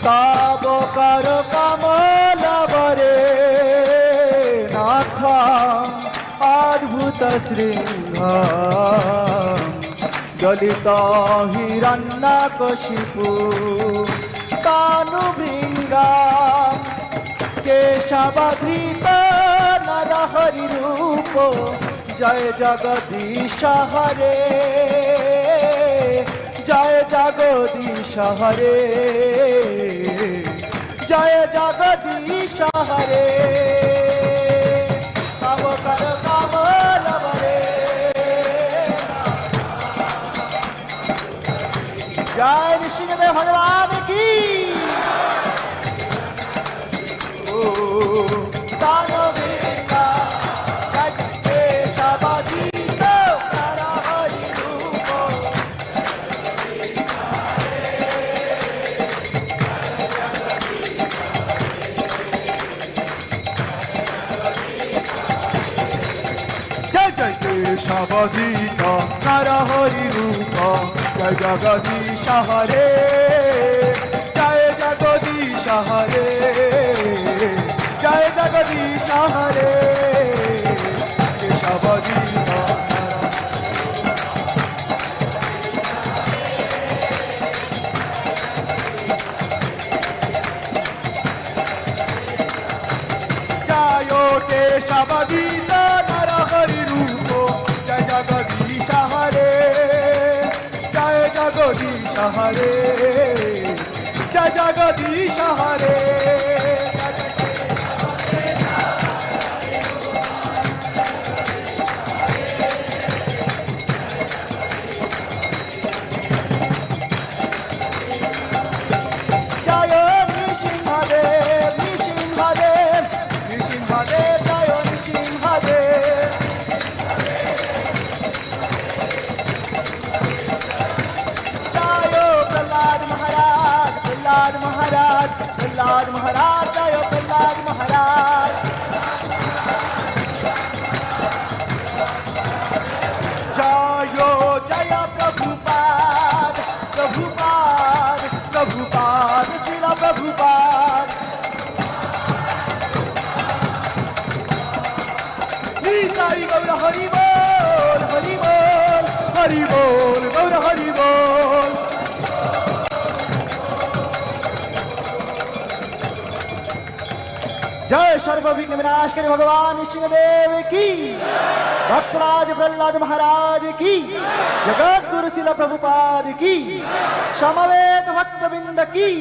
तब कर कमल बरे नाथ अद्भुत श्रृंग जलित हिरण्यकशिपु तानुभृंगा केशवधृत नरहरि रूप जय जगदीश हरे जय जगदीश हरे जय जगदीश हरे तब कर कमल बरे जय ऋषिदेव भगवान की केशवधृत नरहरि रूप जय जगदीश हरे जय जगदीश हरे जय जगदीश हरे केशवधृत जय केशवधृत नरहरि रूप जय जगदीश हरे जय जगदीश हरे जय जगदीश हरे जय नृसिंहदेव नृसिंहदेव नृसिंहदेव जय नृसिंहदेव प्रहलाद महाराज प्रहलाद महाराज जय प्रहलाद महाराज जय प्रभुपाद प्रभुपाद प्रभुपाद श्रील प्रभुपाद निताई गौर हरि बोल हरि बोल हरि बोल गौर हरि बोल जय सर्वविघ्न विनाशकारी भगवान सिंहदेव की भक्तराज प्रहलाद महाराज की जगत गुरु शिल प्रभुपाद की समवेत भक्तबिंद की।